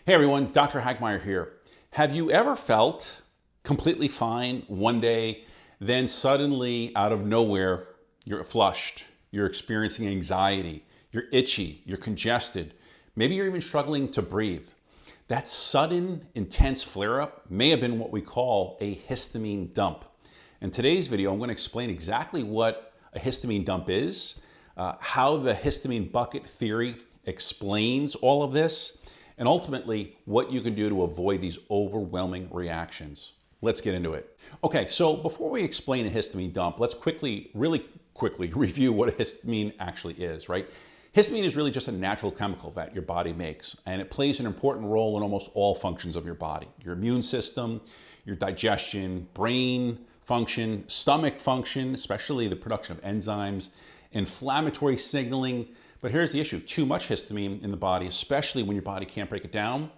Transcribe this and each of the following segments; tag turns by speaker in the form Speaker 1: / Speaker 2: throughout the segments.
Speaker 1: Hey everyone, Dr. Hagmeyer here. Have you ever felt completely fine one day, then suddenly out of nowhere, you're flushed, you're experiencing anxiety, you're itchy, you're congested, maybe you're even struggling to breathe? That sudden, intense flare-up may have been what we call a histamine dump. In today's video, I'm going to explain exactly what a histamine dump is, how the histamine bucket theory explains all of this, and ultimately what you can do to avoid these overwhelming reactions. Let's get into it. Okay, so before we explain a histamine dump, let's really quickly review what a histamine actually is, right? Histamine is really just a natural chemical that your body makes, and it plays an important role in almost all functions of your body. Your immune system, your digestion, brain function, stomach function, especially the production of enzymes, inflammatory signaling. But here's the issue: too much histamine in the body, especially when your body can't break it down,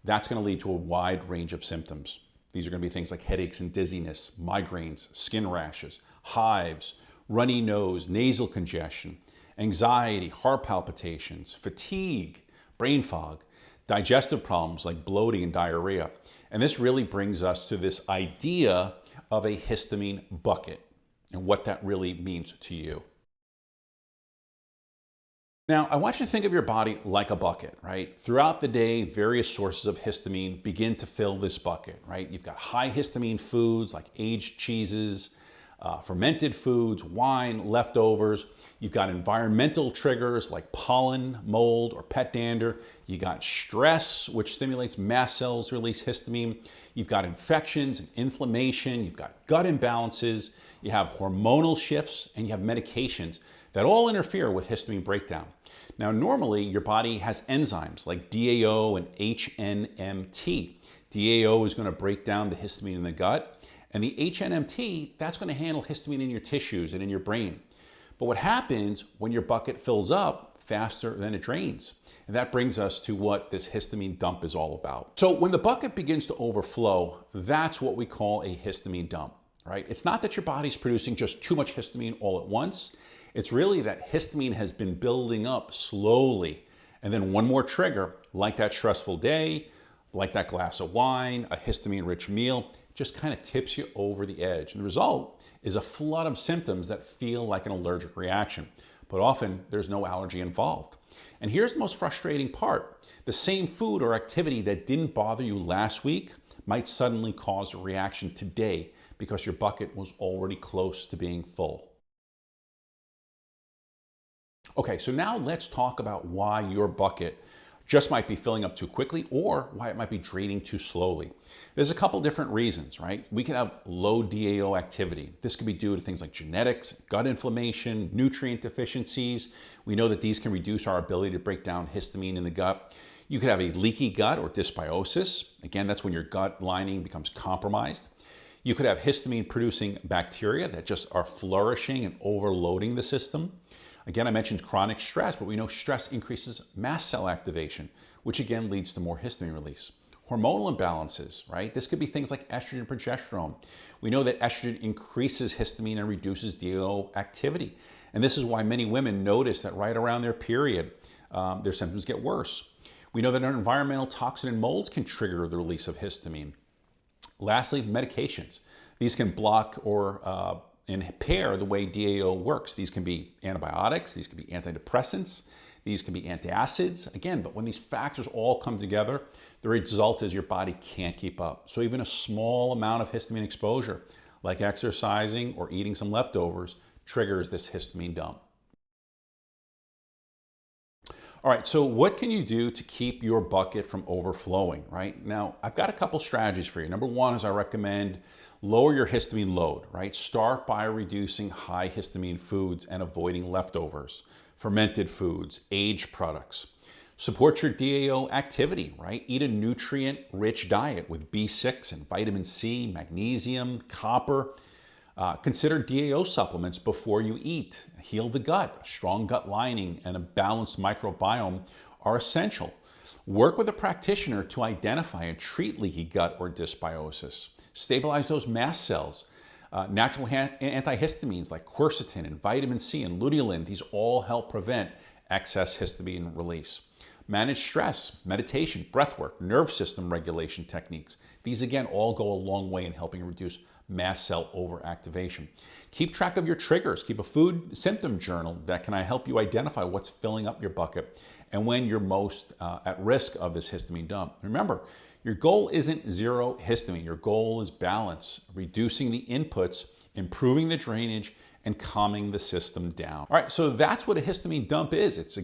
Speaker 1: that's going to lead to a wide range of symptoms. These are going to be things like headaches and dizziness, migraines, skin rashes, hives, runny nose, nasal congestion, anxiety, heart palpitations, fatigue, brain fog, digestive problems like bloating and diarrhea. And this really brings us to this idea of a histamine bucket and what that really means to you. Now, I want you to think of your body like a bucket, right? Throughout the day, various sources of histamine begin to fill this bucket, right? You've got high histamine foods like aged cheeses, fermented foods, wine, leftovers. You've got environmental triggers like pollen, mold, or pet dander. You got stress, which stimulates mast cells, release histamine. You've got infections and inflammation. You've got gut imbalances. You have hormonal shifts, and you have medications that all interfere with histamine breakdown. Now, normally your body has enzymes like DAO and HNMT. DAO is going to break down the histamine in the gut, and the HNMT, that's going to handle histamine in your tissues and in your brain. But what happens when your bucket fills up faster than it drains? And that brings us to what this histamine dump is all about. So when the bucket begins to overflow, that's what we call a histamine dump, right? It's not that your body's producing just too much histamine all at once. It's really that histamine has been building up slowly. And then one more trigger, like that stressful day, like that glass of wine, a histamine-rich meal, just kind of tips you over the edge. And the result is a flood of symptoms that feel like an allergic reaction. But often there's no allergy involved. And here's the most frustrating part. The same food or activity that didn't bother you last week might suddenly cause a reaction today because your bucket was already close to being full. Okay, so now let's talk about why your bucket just might be filling up too quickly or why it might be draining too slowly. There's a couple different reasons, right? We can have low DAO activity. This could be due to things like genetics, gut inflammation, nutrient deficiencies. We know that these can reduce our ability to break down histamine in the gut. You could have a leaky gut or dysbiosis. Again, that's when your gut lining becomes compromised. You could have histamine-producing bacteria that just are flourishing and overloading the system. Again, I mentioned chronic stress, but we know stress increases mast cell activation, which again leads to more histamine release. Hormonal imbalances, right? This could be things like estrogen, progesterone. We know that estrogen increases histamine and reduces DAO activity. And this is why many women notice that right around their period, their symptoms get worse. We know that environmental toxin and molds can trigger the release of histamine. Lastly, medications. These can block or impair the way DAO works. These can be antibiotics, these can be antidepressants, these can be antacids. Again, but when these factors all come together, the result is your body can't keep up. So even a small amount of histamine exposure, like exercising or eating some leftovers, triggers this histamine dump. All right, so what can you do to keep your bucket from overflowing, right? Now, I've got a couple strategies for you. Number one is I recommend lower your histamine load, right? Start by reducing high histamine foods and avoiding leftovers, fermented foods, aged products. Support your DAO activity, right? Eat a nutrient-rich diet with B6 and vitamin C, magnesium, copper. Consider DAO supplements before you eat. Heal the gut. A strong gut lining and a balanced microbiome are essential. Work with a practitioner to identify and treat leaky gut or dysbiosis. Stabilize those mast cells. Natural antihistamines like quercetin and vitamin C and luteolin, these all help prevent excess histamine release. Manage stress, meditation, breath work, nerve system regulation techniques. These again all go a long way in helping reduce mast cell overactivation. Keep track of your triggers. Keep a food symptom journal that can help you identify what's filling up your bucket and when you're most at risk of this histamine dump. Remember, your goal isn't zero histamine. Your goal is balance, reducing the inputs, improving the drainage, and calming the system down. All right, so that's what a histamine dump is. It's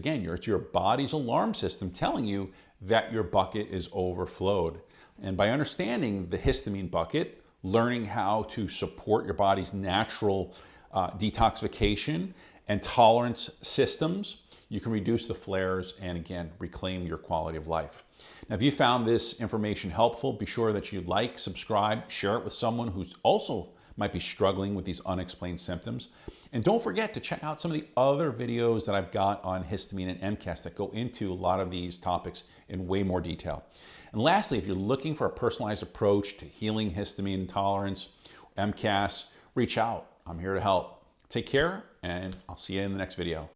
Speaker 1: your body's alarm system telling you that your bucket is overflowed. And by understanding the histamine bucket, learning how to support your body's natural detoxification and tolerance systems, you can reduce the flares and again, reclaim your quality of life. Now, if you found this information helpful, be sure that you like, subscribe, share it with someone who's also might be struggling with these unexplained symptoms. And don't forget to check out some of the other videos that I've got on histamine and MCAS that go into a lot of these topics in way more detail. And lastly, if you're looking for a personalized approach to healing histamine intolerance, MCAS, reach out. I'm here to help. Take care, and I'll see you in the next video.